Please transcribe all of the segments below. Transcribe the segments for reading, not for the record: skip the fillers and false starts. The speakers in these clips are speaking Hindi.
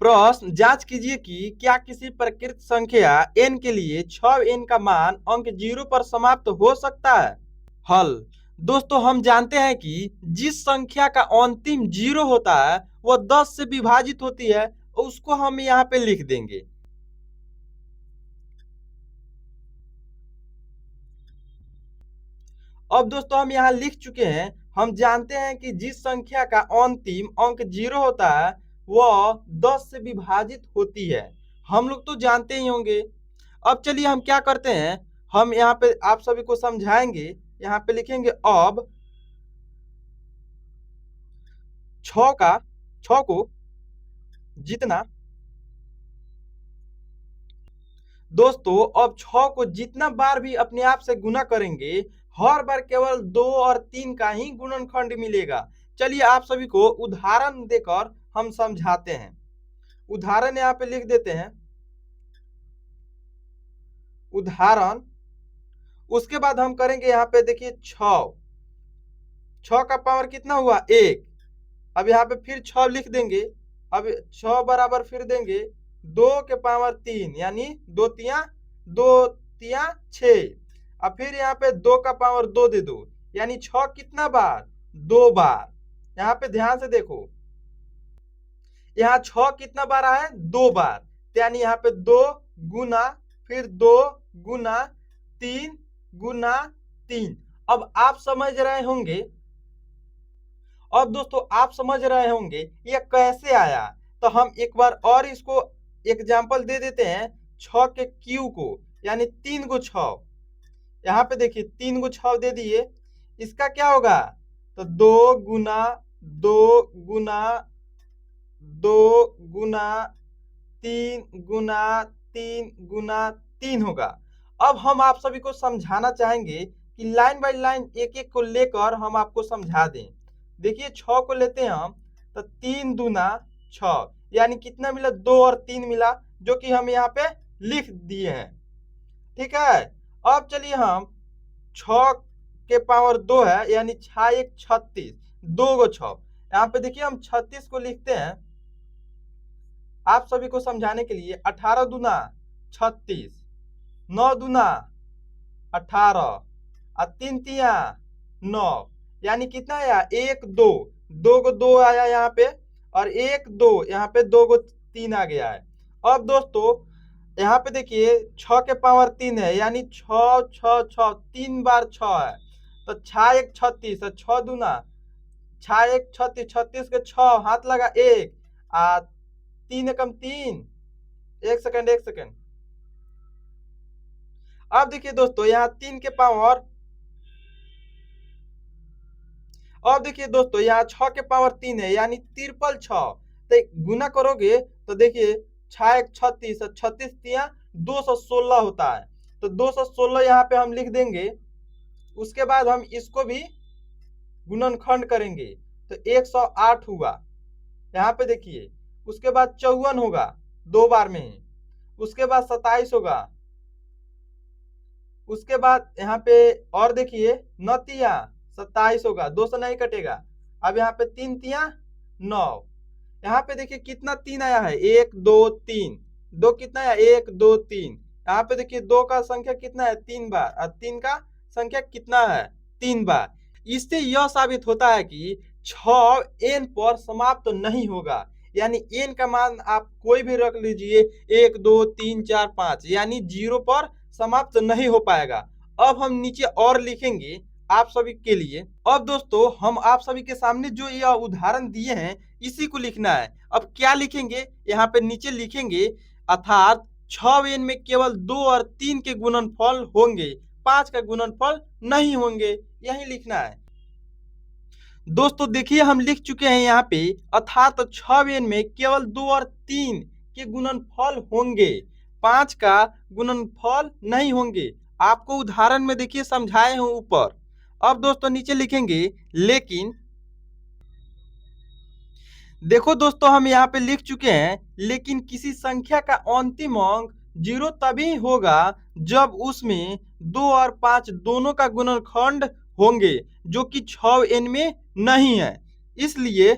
प्रश्न जांच कीजिए कि क्या किसी प्रकृत संख्या n के लिए 6n का मान अंक 0 पर समाप्त हो सकता है। हल। दोस्तों हम जानते हैं कि जिस संख्या का अंतिम 0 होता है वह 10 से विभाजित होती है, उसको हम यहाँ पे लिख देंगे। अब दोस्तों हम यहाँ लिख चुके हैं। हम जानते हैं कि जिस संख्या का अंतिम अंक 0 होता है वह 10 से विभाजित होती है। हम लोग तो जानते ही होंगे। अब चलिए हम क्या करते हैं, हम यहाँ पे आप सभी को समझाएंगे। यहाँ पे लिखेंगे अब 6 को जितना दोस्तों अब 6 को जितना बार भी अपने आप से गुना करेंगे हर बार केवल 2 और 3 का ही गुणनखंड मिलेगा। चलिए आप सभी को उदाहरण देकर हम समझाते हैं। उदाहरण यहाँ पे लिख देते हैं उदाहरण। उसके बाद हम करेंगे यहाँ पे देखिए 6 का पावर कितना हुआ 1। अब यहाँ पे फिर 6 लिख देंगे। अब 6 बराबर फिर देंगे 2 के पावर 3 यानी 2 तिया 6। अब फिर यहाँ पे 2 का पावर 2 दे दो यानी 6 कितना बार 2 बार। यहाँ पे ध्यान से देखो, यहाँ 6 कितना बार आया है 2 बार, यानी यहाँ पे 2 गुना फिर 2 गुना 3 गुना 3। अब आप समझ रहे होंगे, अब दोस्तों आप समझ रहे होंगे ये कैसे आया। तो हम एक बार और इसको एग्जाम्पल दे देते हैं 6 के क्यू को, यानी 3 गो 6। यहाँ पे देखिए 3 गो 6 दे दिए, इसका क्या होगा तो 2 गुना 2 गुना 2 गुना 3 गुना 3 गुना 3 होगा। अब हम आप सभी को समझाना चाहेंगे कि लाइन बाय लाइन एक एक को लेकर हम आपको समझा दें। देखिए 6 को लेते हैं हम तो 3 दूना 6 यानी कितना मिला 2 और 3 मिला, जो कि हम यहाँ पे लिख दिए हैं। ठीक है। अब चलिए हम 6 के पावर 2 है यानी 6 1 36, 2 गो 6। यहाँ पे देखिए हम 36 को लिखते हैं आप सभी को समझाने के लिए। 18 दूना 36, 9 दूना 18 और 3 तिया 9 यानी कितना आया 1 2, 2 गो 2 आया यहाँ पे और 1 2 यहाँ पे 2 गो 3 आ गया है। अब दोस्तों यहाँ पे देखिए 6 के पावर 3 है यानी 6 6 6 3 बार 6 है तो 6 1 36 और 6 दूना 6 1 36, 36 के 6 हाथ लगा 1 आ 3 एकम 3। एक सेकंड। अब देखिए दोस्तों यहाँ 3 के पावर, अब देखिए दोस्तों यहाँ 6 के पावर 3 है यानी 3 6। तो गुना करोगे तो देखिए 6 1 36 और 36 तिया 216 होता है। तो 216 यहाँ पे हम लिख देंगे। उसके बाद हम इसको भी गुणनखंड करेंगे तो 108 हुआ यहाँ पे देखिए। उसके बाद 54 होगा 2 बार में ही। उसके बाद 27 होगा। उसके बाद यहाँ पे और देखिए 9 तिया 27 होगा, 2 से नहीं कटेगा। अब यहाँ पे 3 तिया 9। यहाँ पे देखिए कितना 3 आया है 1 2 3, 2 कितना आया 1 2 3। यहाँ पे देखिए 2 का संख्या कितना है 3 बार और 3 का संख्या कितना है 3 बार। इससे यह साबित होता है कि 6 n पर समाप्त नहीं होगा, यानी n का मान आप कोई भी रख लीजिए 1 2 3 4 5 यानी 0 पर समाप्त नहीं हो पाएगा। अब हम नीचे और लिखेंगे आप सभी के लिए। अब दोस्तों हम आप सभी के सामने जो यह उदाहरण दिए हैं इसी को लिखना है। अब क्या लिखेंगे यहाँ पे नीचे लिखेंगे अर्थात 6n में केवल 2 और 3 के गुणनफल होंगे, 5 का गुणनफल नहीं होंगे, यही लिखना है। दोस्तों देखिए हम लिख चुके हैं यहाँ पे अर्थात 6n में केवल 2 और 3 के गुणनफल होंगे, 5 का गुणनफल नहीं होंगे। आपको उदाहरण में देखिए समझाए हूं ऊपर। अब दोस्तों नीचे लिखेंगे लेकिन। देखो दोस्तों हम यहाँ पे लिख चुके हैं लेकिन किसी संख्या का अंतिम अंक 0 तभी होगा जब उसमें 2 और 5 दोनों का गुणनखंड होंगे, जो कि 6n में नहीं है। इसलिए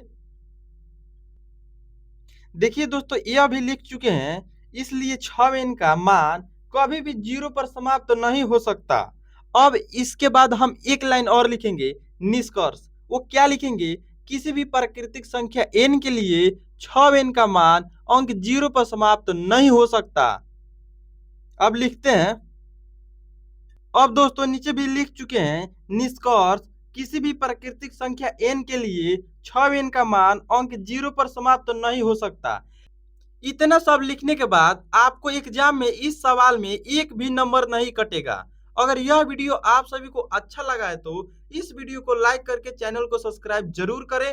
देखिए दोस्तों, यह भी लिख चुके हैं, इसलिए 6n का मान कभी भी 0 पर समाप्त नहीं हो सकता। अब इसके बाद हम एक लाइन और लिखेंगे, निष्कर्ष। वो क्या लिखेंगे, किसी भी प्राकृतिक संख्या n के लिए 6n का मान अंक 0 पर समाप्त नहीं हो सकता। अब लिखते हैं, अब दोस्तों नीचे भी लिख चुके हैं, निष्कर्ष, किसी भी प्राकृतिक संख्या n के लिए 6n का मान अंक 0 पर समाप्त नहीं हो सकता। इतना सब लिखने के बाद आपको एग्जाम में इस सवाल में एक भी नंबर नहीं कटेगा। अगर यह वीडियो आप सभी को अच्छा लगा है तो इस वीडियो को लाइक करके चैनल को सब्सक्राइब जरूर करें।